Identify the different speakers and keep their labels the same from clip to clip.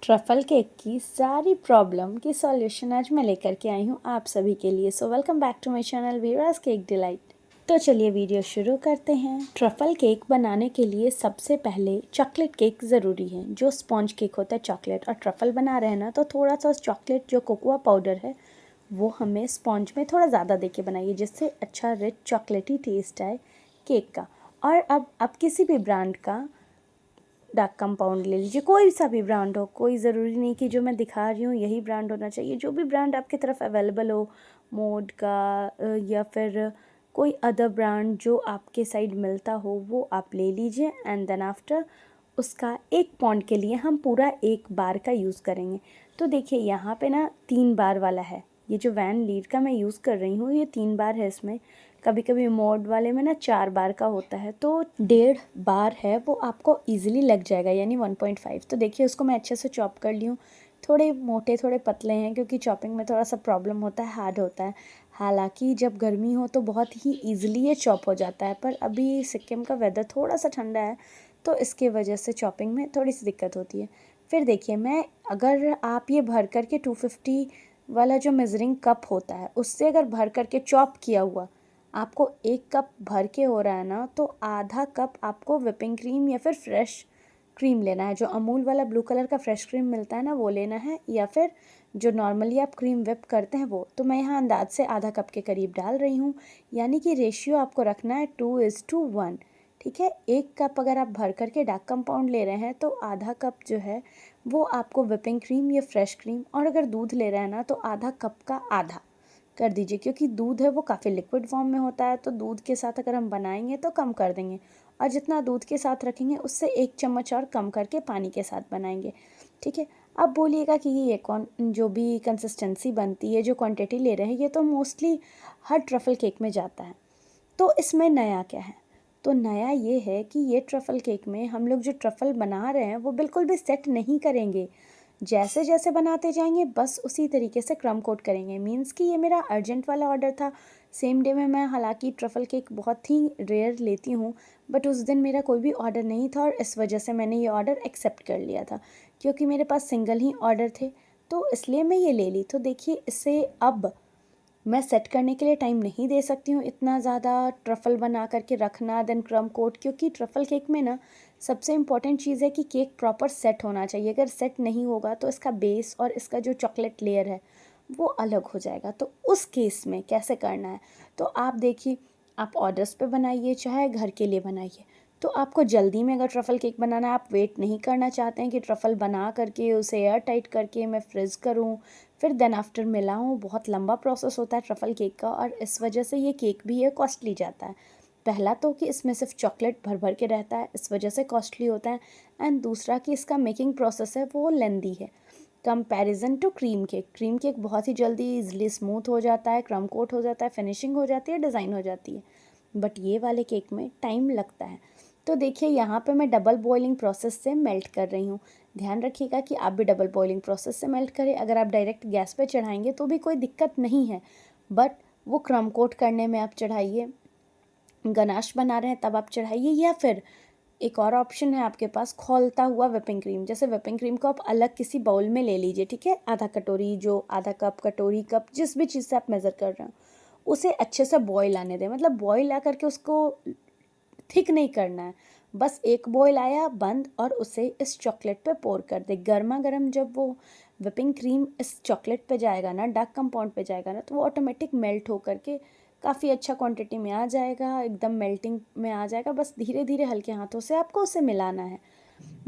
Speaker 1: Truffle cake की सारी problem की सॉल्यूशन आज मैं लेकर के आई हूँ आप सभी के लिए। So welcome back to my channel Veeraj cake delight. तो चलिए वीडियो शुरू करते हैं। ट्रफल केक बनाने के लिए सबसे पहले चॉकलेट केक ज़रूरी है। जो स्पॉन्ज केक होता है चॉकलेट, और ट्रफल बना रहे हैं ना, तो थोड़ा सा चॉकलेट जो कोकोआ पाउडर है वो हमें स्पॉन्ज में थोड़ा ज़्यादा दे के बनाइए, जिससे अच्छा रिच चॉकलेटी टेस्ट आए केक का। और अब किसी भी ब्रांड का डार्क कंपाउंड ले लीजिए, कोई सा भी ब्रांड हो, कोई ज़रूरी नहीं कि जो मैं दिखा रही हूँ यही ब्रांड होना चाहिए। जो भी ब्रांड आपकी तरफ अवेलेबल हो, मोड का या फिर कोई अदर ब्रांड जो आपके साइड मिलता हो, वो आप ले लीजिए। एंड देन आफ्टर उसका 1 पाउंड के लिए हम पूरा 1 बार का यूज़ करेंगे। तो देखिए यहाँ पे ना 3 बार वाला है। ये जो वैन लीड का मैं यूज़ कर रही हूँ ये 3 बार है। इसमें कभी कभी मोड वाले में ना 4 बार का होता है, तो 1.5 बार है वो आपको इजीली लग जाएगा, यानी 1.5। तो देखिए उसको मैं अच्छे से चॉप कर ली हूँ। थोड़े मोटे थोड़े पतले हैं, क्योंकि चॉपिंग में थोड़ा सा प्रॉब्लम होता है, हार्ड होता है। हालांकि जब गर्मी हो तो बहुत ही ईजिली ये चॉप हो जाता है, पर अभी सिक्किम का वेदर थोड़ा सा ठंडा है तो इसके वजह से चॉपिंग में थोड़ी सी दिक्कत होती है। फिर देखिए मैं, अगर आप ये भर करके 250 वाला जो मेजरिंग कप होता है उससे अगर भर करके चॉप किया हुआ आपको 1 कप भर के हो रहा है ना, तो आधा कप आपको व्हिपिंग क्रीम या फिर फ्रेश क्रीम लेना है। जो अमूल वाला ब्लू कलर का फ्रेश क्रीम मिलता है ना, वो लेना है, या फिर जो नॉर्मली आप क्रीम व्हिप करते हैं वो। तो मैं यहाँ अंदाज से आधा कप के करीब डाल रही हूँ, यानी कि रेशियो आपको रखना है 2:1। ठीक है, 1 कप अगर आप भर करके डार्क कंपाउंड ले रहे हैं तो आधा कप जो है वो आपको व्हिपिंग क्रीम या फ्रेश क्रीम, और अगर दूध ले रहे हैं ना तो आधा कप का आधा कर दीजिए, क्योंकि दूध है वो काफ़ी लिक्विड फॉर्म में होता है। तो दूध के साथ अगर हम बनाएंगे तो कम कर देंगे, और जितना दूध के साथ रखेंगे उससे 1 चम्मच और कम करके पानी के साथ बनाएंगे। ठीक है, अब बोलिएगा कि ये कौन जो भी कंसिस्टेंसी बनती है, जो क्वांटिटी ले रहे हैं, ये तो मोस्टली हर ट्रफल केक में जाता है। तो इसमें नया क्या है? तो नया ये है कि ये ट्रफल केक में हम लोग जो ट्रफल बना रहे हैं वो बिल्कुल भी सेट नहीं करेंगे। जैसे जैसे बनाते जाएंगे बस उसी तरीके से क्रम कोट करेंगे। मीन्स कि ये मेरा अर्जेंट वाला ऑर्डर था सेम डे में। मैं हालांकि ट्रफल केक बहुत ही रेयर लेती हूँ, बट उस दिन मेरा कोई भी ऑर्डर नहीं था और इस वजह से मैंने ये ऑर्डर एक्सेप्ट कर लिया था, क्योंकि मेरे पास सिंगल ही ऑर्डर थे, तो इसलिए मैं ये ले ली। तो देखिए इसे अब मैं सेट करने के लिए टाइम नहीं दे सकती हूँ इतना ज़्यादा ट्रफ़ल बना करके रखना देन क्रम कोट, क्योंकि ट्रफ़ल केक में ना सबसे इम्पॉर्टेंट चीज़ है कि केक प्रॉपर सेट होना चाहिए। अगर सेट नहीं होगा तो इसका बेस और इसका जो चॉकलेट लेयर है वो अलग हो जाएगा। तो उस केस में कैसे करना है, तो आप देखिए, आप ऑर्डर्स पे बनाइए चाहे घर के लिए बनाइए। तो आपको जल्दी में अगर ट्रफ़ल केक बनाना है, आप वेट नहीं करना चाहते हैं कि ट्रफ़ल बना करके उसे एयर टाइट करके मैं फ्रीज़ करूँ फिर देन आफ्टर मिलाऊँ, बहुत लंबा प्रोसेस होता है ट्रफ़ल केक का, और इस वजह से ये केक भी है कॉस्टली जाता है। पहला तो कि इसमें सिर्फ चॉकलेट भर भर के रहता है, इस वजह से कॉस्टली होता है। एंड दूसरा कि इसका मेकिंग प्रोसेस है वो लेंदी है comparison to cream cake. Cream cake बहुत ही जल्दी इजली स्मूथ हो जाता है, क्रम कोट हो जाता है, फिनिशिंग हो जाती है, डिज़ाइन हो जाती है। बट ये वाले केक में टाइम लगता है। तो देखिए यहाँ पे मैं डबल बॉइलिंग प्रोसेस से मेल्ट कर रही हूँ। ध्यान रखिएगा कि आप भी डबल बॉइलिंग प्रोसेस से मेल्ट करें। अगर आप डायरेक्ट गैस पे चढ़ाएंगे तो भी कोई दिक्कत नहीं है, बट वो क्रम कोट करने में आप चढ़ाइए। गनाश बना रहे हैं तब आप चढ़ाइए, या फिर एक और ऑप्शन है आपके पास, खौलता हुआ व्हिपिंग क्रीम। जैसे व्हिपिंग क्रीम को आप अलग किसी बाउल में ले लीजिए, ठीक है, आधा कटोरी, जो आधा कप, कटोरी, कप, जिस भी चीज़ से आप मेज़र कर रहे हो उसे अच्छे से बॉईल आने दें। मतलब बॉईल आ करके उसको थिक नहीं करना है, बस एक बॉईल आया बंद, और उसे इस चॉकलेट पे पोर कर दे। गर्मा गर्म जब वो व्हिपिंग क्रीम इस चॉकलेट पे जाएगा ना, डार्क कंपाउंड पे जाएगा ना, तो वो ऑटोमेटिक मेल्ट हो करके काफ़ी अच्छा क्वांटिटी में आ जाएगा, एकदम मेल्टिंग में आ जाएगा। बस धीरे धीरे हल्के हाथों से आपको उसे मिलाना है।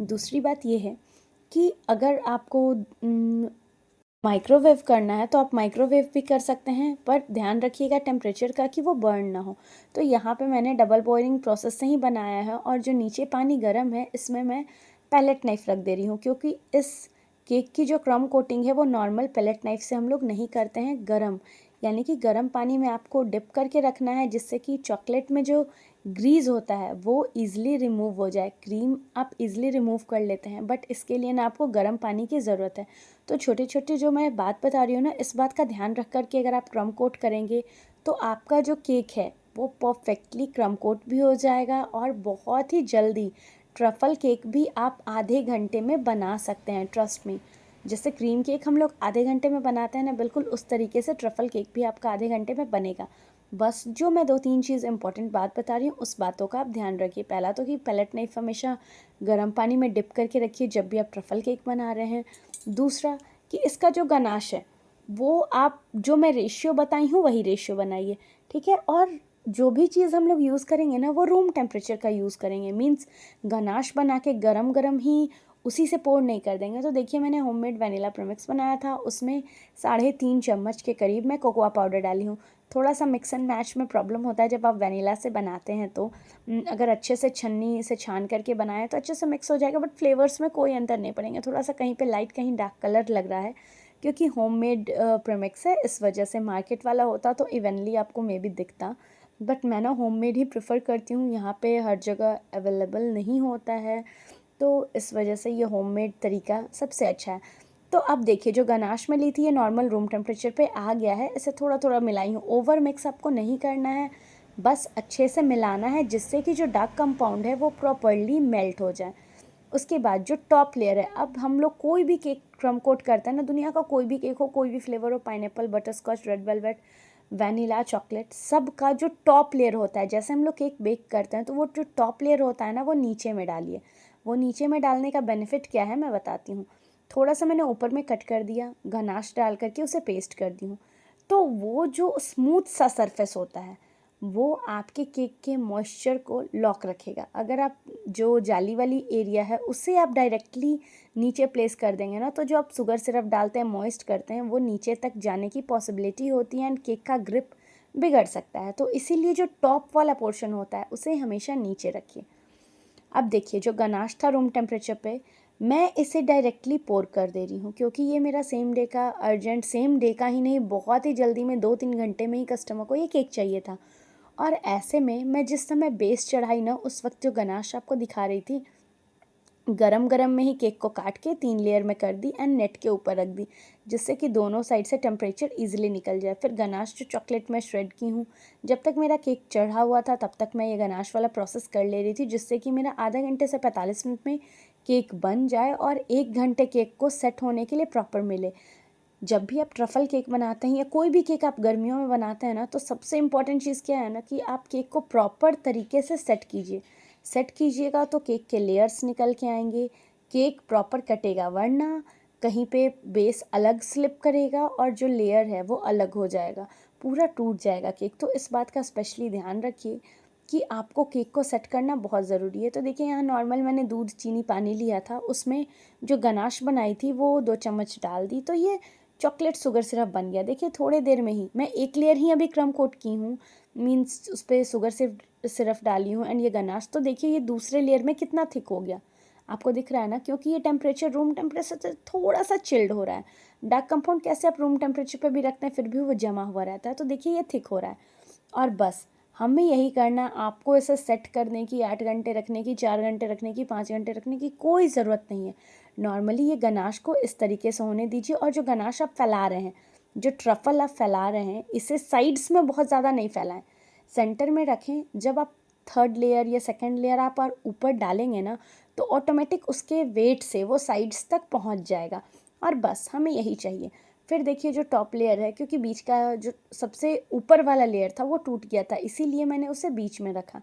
Speaker 1: दूसरी बात ये है कि अगर आपको माइक्रोवेव करना है तो आप माइक्रोवेव भी कर सकते हैं, पर ध्यान रखिएगा टेम्परेचर का कि वो बर्न ना हो। तो यहाँ पे मैंने डबल बॉइलिंग प्रोसेस से ही बनाया है, और जो नीचे पानी गर्म है इसमें मैं पैलेट नाइफ़ रख दे रही हूँ, क्योंकि इस केक की जो क्रम कोटिंग है वो नॉर्मल पैलेट नाइफ़ से हम लोग नहीं करते हैं, गरम, यानी कि गर्म पानी में आपको डिप करके रखना है, जिससे कि चॉकलेट में जो ग्रीज होता है वो ईज़िली रिमूव हो जाए। क्रीम आप ईज़िली रिमूव कर लेते हैं, बट इसके लिए ना आपको गर्म पानी की ज़रूरत है। तो छोटे छोटे जो मैं बात बता रही हूँ ना, इस बात का ध्यान रख कर के अगर आप क्रम कोट करेंगे तो आपका जो केक है वो परफेक्टली क्रम कोट भी हो जाएगा, और बहुत ही जल्दी ट्रफ़ल केक भी आप आधे घंटे में बना सकते हैं, ट्रस्ट मी। जैसे क्रीम केक हम लोग आधे घंटे में बनाते हैं ना, बिल्कुल उस तरीके से ट्रफ़ल केक भी आपका आधे घंटे में बनेगा। बस जो मैं 2-3 चीज़ इंपॉर्टेंट बात बता रही हूँ, उस बातों का आप ध्यान रखिए। पहला तो कि पैलेट नाइफ़ हमेशा गर्म पानी में डिप करके रखिए जब भी आप ट्रफ़ल केक बना रहे हैं। दूसरा कि इसका जो गनाश है, वो आप जो मैं रेशियो बताई हूँ वही रेशियो बनाइए, ठीक है। और जो भी चीज़ हम लोग यूज़ करेंगे ना, वो रूम टेम्परेचर का यूज़ करेंगे। मीन्स गनाश बना के गरम गरम ही उसी से पोर नहीं कर देंगे। तो देखिए, मैंने होममेड वनीला प्रीमिक्स बनाया था, उसमें 3.5 चम्मच के करीब मैं कोकोआ पाउडर डाली हूँ। थोड़ा सा मिक्स एंड मैच में प्रॉब्लम होता है जब आप वनीला से बनाते हैं, तो अगर अच्छे से छन्नी से छान करके बनाएं तो अच्छे से मिक्स हो जाएगा, बट फ्लेवर्स में कोई अंतर नहीं पड़ेंगे। थोड़ा सा कहीं पे लाइट कहीं डार्क कलर लग रहा है क्योंकि होममेड प्रीमिक्स है, इस वजह से। मार्केट वाला होता तो इवनली आपको मे भी दिखता, बट मैं ना होममेड ही प्रेफर करती हूँ। यहाँ पे हर जगह अवेलेबल नहीं होता है, तो इस वजह से ये होममेड तरीका सबसे अच्छा है। तो अब देखिए, जो गनाश में ली थी ये नॉर्मल रूम टेम्परेचर पे आ गया है। इसे थोड़ा थोड़ा मिलाई हूँ, ओवर मिक्स आपको नहीं करना है, बस अच्छे से मिलाना है जिससे कि जो डार्क कंपाउंड है वो प्रॉपरली मेल्ट हो जाए। उसके बाद जो टॉप लेयर है, अब हम लोग कोई भी केक क्रम कोट करते हैं ना, दुनिया का कोई भी केक हो, कोई भी फ्लेवर हो, pineapple, butterscotch, red velvet, vanilla, chocolate, सब का जो टॉप लेयर होता है, जैसे हम लोग केक बेक करते हैं तो वो जो टॉप लेयर होता है ना, वो नीचे में डालिए। वो नीचे में डालने का बेनिफिट क्या है मैं बताती हूँ। थोड़ा सा मैंने ऊपर में कट कर दिया, गनाश डाल करके उसे पेस्ट कर दी हूँ, तो वो जो स्मूथ सा सरफेस होता है वो आपके केक के मॉइस्चर को लॉक रखेगा। अगर आप जो जाली वाली एरिया है उसे आप डायरेक्टली नीचे प्लेस कर देंगे ना, तो जो आप शुगर सिरप डालते हैं, मॉइस्ट करते हैं, वो नीचे तक जाने की पॉसिबिलिटी होती है एंड केक का ग्रिप बिगड़ सकता है। तो इसीलिए जो टॉप वाला पोर्शन होता है उसे हमेशा नीचे रखिए। अब देखिए, जो गनाश था रूम टेम्परेचर पे, मैं इसे डायरेक्टली पोर कर दे रही हूँ क्योंकि ये मेरा सेम डे का अर्जेंट, सेम डे का ही नहीं, बहुत ही जल्दी में 2-3 घंटे में ही कस्टमर को ये केक चाहिए था। और ऐसे में मैं जिस समय बेस चढ़ाई ना, उस वक्त जो गनाश आपको दिखा रही थी, गरम गरम में ही केक को काट के 3 लेयर में कर दी एंड नेट के ऊपर रख दी, जिससे कि दोनों साइड से टेम्परेचर इजीली निकल जाए। फिर गनाश जो चॉकलेट में श्रेड की हूँ, जब तक मेरा केक चढ़ा हुआ था तब तक मैं ये गनाश वाला प्रोसेस कर ले रही थी, जिससे कि मेरा आधा घंटे से 45 मिनट में केक बन जाए और 1 घंटे केक को सेट होने के लिए प्रॉपर मिले। जब भी आप ट्रफ़ल केक बनाते हैं या कोई भी केक आप गर्मियों में बनाते हैं ना, तो सबसे इम्पॉर्टेंट चीज़ क्या है ना कि आप केक को प्रॉपर तरीके से सेट कीजिए। सेट कीजिएगा तो केक के लेयर्स निकल के आएंगे, केक प्रॉपर कटेगा, वरना कहीं पे बेस अलग स्लिप करेगा और जो लेयर है वो अलग हो जाएगा, पूरा टूट जाएगा केक। तो इस बात का स्पेशली ध्यान रखिए कि आपको केक को सेट करना बहुत ज़रूरी है। तो देखिए, यहाँ नॉर्मल मैंने दूध, चीनी, पानी लिया था, उसमें जो गनाश बनाई थी वो 2 चम्मच डाल दी, तो ये चॉकलेट शुगर सिरप बन गया। देखिए, थोड़े देर में ही मैं 1 लेयर ही अभी क्रम कोट की हूँ, मीन्स उस पर शुगर सिरप डाली हूँ एंड ये गनाश, तो देखिए ये दूसरे लेयर में कितना थिक हो गया, आपको दिख रहा है ना, क्योंकि ये टेम्परेचर रूम टेम्परेचर से थोड़ा सा चिल्ड हो रहा है। डार्क कंपाउंड कैसे आप रूम टेम्परेचर पे भी रखते हैं फिर भी वो जमा हुआ रहता है, तो देखिए ये थिक हो रहा है। और बस हमें यही करना है, आपको इसे सेट करने की, 8 घंटे रखने की, 4 घंटे रखने की, 5 घंटे रखने की कोई ज़रूरत नहीं है। नॉर्मली ये गनाश को इस तरीके से होने दीजिए, और जो गनाश आप फैला रहे हैं, जो ट्रफ़ल आप फैला रहे हैं, इसे साइड्स में बहुत ज़्यादा नहीं फैलाएं, सेंटर में रखें। जब आप थर्ड लेयर या सेकंड लेयर आप और ऊपर डालेंगे ना, तो ऑटोमेटिक उसके वेट से वो साइड्स तक पहुंच जाएगा, और बस हमें यही चाहिए। फिर देखिए, जो टॉप लेयर है, क्योंकि बीच का जो सबसे ऊपर वाला लेयर था वो टूट गया था, इसीलिए मैंने उसे बीच में रखा,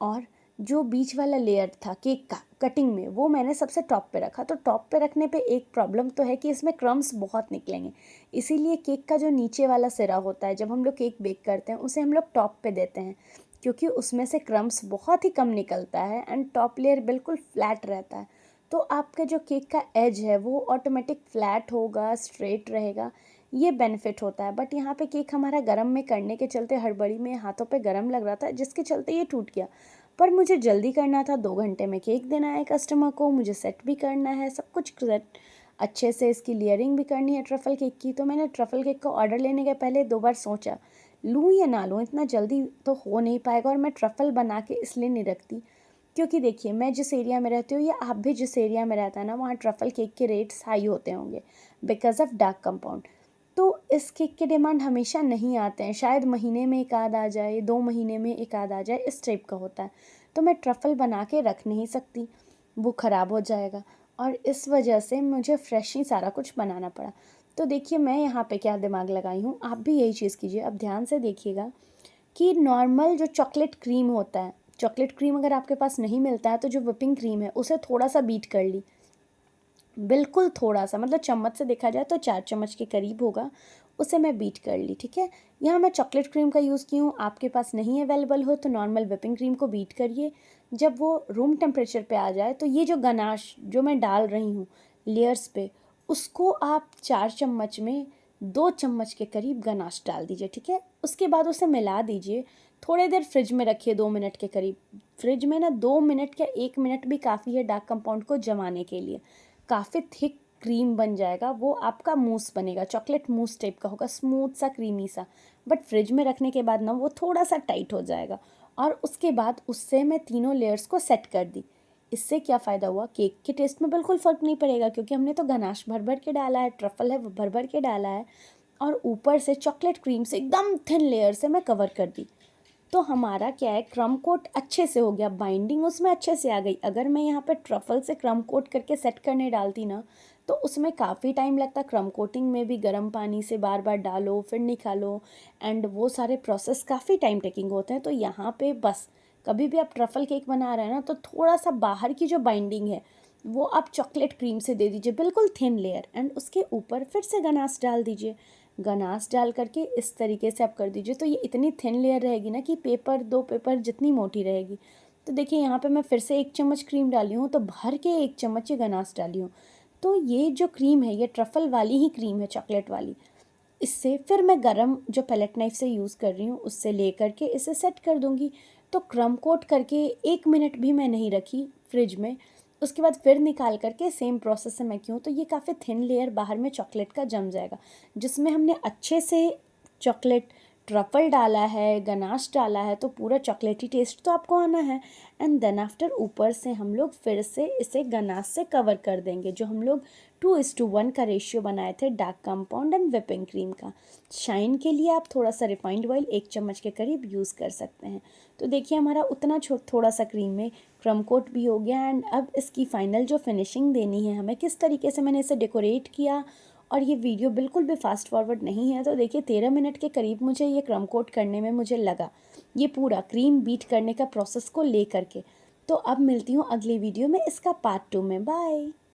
Speaker 1: और जो बीच वाला लेयर था केक का कटिंग में, वो मैंने सबसे टॉप पे रखा। तो टॉप पे रखने पे एक प्रॉब्लम तो है कि इसमें क्रम्स बहुत निकलेंगे, इसीलिए केक का जो नीचे वाला सिरा होता है, जब हम लोग केक बेक करते हैं, उसे हम लोग टॉप पे देते हैं, क्योंकि उसमें से क्रम्स बहुत ही कम निकलता है एंड टॉप लेयर बिल्कुल फ्लैट रहता है। तो आपका जो केक का एज है वो ऑटोमेटिक फ्लैट होगा, स्ट्रेट रहेगा, ये बेनिफिट होता है। बट यहाँ पे केक हमारा गरम में करने के चलते, हड़बड़ी में हाथों पे गरम लग रहा था, जिसके चलते ये टूट गया। पर मुझे जल्दी करना था, 2 घंटे में केक देना है कस्टमर को, मुझे सेट भी करना है, सब कुछ सेट अच्छे से, इसकी लेयरिंग भी करनी है ट्रफ़ल केक की। तो मैंने ट्रफ़ल केक का ऑर्डर लेने के पहले 2 बार सोचा, लूँ या ना लूँ, इतना जल्दी तो हो नहीं पाएगा, और मैं ट्रफ़ल बना के इसलिए नहीं रखती क्योंकि देखिए, मैं जिस एरिया में रहती हूँ या आप भी जिस एरिया में रहता है ना, वहाँ ट्रफ़ल केक के रेट्स हाई होते होंगे बिकॉज ऑफ डार्क कंपाउंड। तो इस केक के डिमांड हमेशा नहीं आते हैं, शायद महीने में एक आध आ जाए, 2 महीने में एक आध आ जाए, इस टाइप का होता है। तो मैं ट्रफ़ल बना के रख नहीं सकती, वो ख़राब हो जाएगा, और इस वजह से मुझे फ्रेश ही सारा कुछ बनाना पड़ा। तो देखिए मैं यहाँ पे क्या दिमाग लगाई हूँ, आप भी यही चीज़ कीजिए। अब ध्यान से देखिएगा कि नॉर्मल जो चॉकलेट क्रीम होता है, चॉकलेट क्रीम अगर आपके पास नहीं मिलता है तो जो व्हिपिंग क्रीम है उसे थोड़ा सा बीट कर ली, बिल्कुल थोड़ा सा, मतलब चम्मच से देखा जाए तो 4 चम्मच के करीब होगा, उसे मैं बीट कर ली, ठीक है। यहाँ मैं चॉकलेट क्रीम का यूज़ की हूँ, आपके पास नहीं अवेलेबल हो तो नॉर्मल व्हिपिंग क्रीम को बीट करिए। जब वो रूम टेम्परेचर पे आ जाए तो ये जो गनाश जो मैं डाल रही हूँ लेयर्स पे, उसको आप 4 चम्मच में 2 चम्मच के करीब गनाश डाल दीजिए, ठीक है। उसके बाद उसे मिला दीजिए, थोड़ी देर फ्रिज में रखिए, 2 मिनट के करीब। फ्रिज में ना 2 मिनट या 1 मिनट भी काफ़ी है डार्क कंपाउंड को जमाने के लिए। काफ़ी थिक क्रीम बन जाएगा, वो आपका मूस बनेगा, चॉकलेट मूस टाइप का होगा, स्मूथ सा क्रीमी सा। बट फ्रिज में रखने के बाद ना वो थोड़ा सा टाइट हो जाएगा। और उसके बाद उससे मैं तीनों लेयर्स को सेट कर दी। इससे क्या फ़ायदा हुआ, केक के टेस्ट में बिल्कुल फ़र्क नहीं पड़ेगा, क्योंकि हमने तो गनाश भर भर के डाला है, ट्रफल है वो भर भर के डाला है, और ऊपर से चॉकलेट क्रीम से एकदम थिन लेयर से मैं कवर कर दी। तो हमारा क्या है, क्रम कोट अच्छे से हो गया, बाइंडिंग उसमें अच्छे से आ गई। अगर मैं यहाँ पे ट्रफल से क्रम कोट करके सेट करने डालती ना, तो उसमें काफ़ी टाइम लगता। क्रम कोटिंग में भी गर्म पानी से बार बार डालो फिर निकालो, एंड वो सारे प्रोसेस काफ़ी टाइम टेकिंग होते हैं। तो यहाँ पे बस कभी भी आप ट्रफल केक बना रहे हैं ना, तो थोड़ा सा बाहर की जो बाइंडिंग है वो आप चॉकलेट क्रीम से दे दीजिए, बिल्कुल थिन लेयर, एंड उसके ऊपर फिर से गनाश डाल दीजिए। गनाश डाल करके इस तरीके से आप कर दीजिए, तो ये इतनी थिन लेयर रहेगी ना कि पेपर, 2 पेपर जितनी मोटी रहेगी। तो देखिए यहाँ पे मैं फिर से 1 चम्मच क्रीम डाली हूँ, तो भर के 1 चम्मच ये गनाश डाली हूँ। तो ये जो क्रीम है ये ट्रफल वाली ही क्रीम है, चॉकलेट वाली। इससे फिर मैं गरम जो पैलेट नाइफ से यूज़ कर रही हूँ उससे ले करके इसे सेट कर दूँगी। तो क्रम कोट करके 1 मिनट भी मैं नहीं रखी फ्रिज में। उसके बाद फिर निकाल करके सेम प्रोसेस से मैं क्यों, तो ये काफ़ी थिन लेयर बाहर में चॉकलेट का जम जाएगा, जिसमें हमने अच्छे से चॉकलेट ट्रफल डाला है, गनाश डाला है, तो पूरा चॉकलेटी टेस्ट तो आपको आना है। एंड देन आफ्टर ऊपर से हम लोग फिर से इसे गनाश से कवर कर देंगे, जो हम लोग 2:1 का रेशियो बनाए थे dark compound and whipping cream का। शाइन के लिए आप थोड़ा सा रिफाइंड ऑयल 1 चम्मच के करीब यूज़ कर सकते हैं। तो देखिए हमारा उतना थोड़ा सा क्रीम में क्रम कोट भी हो गया। एंड अब इसकी फ़ाइनल जो फिनिशिंग देनी है हमें, किस तरीके से मैंने इसे डेकोरेट किया, और ये वीडियो बिल्कुल भी फास्ट फॉरवर्ड नहीं है। तो देखिए 13 मिनट के करीब मुझे ये क्रम कोट करने में मुझे लगा, ये पूरा क्रीम बीट करने का प्रोसेस को ले करके। तो अब मिलती हूँ अगली वीडियो में इसका पार्ट 2 में। बाय।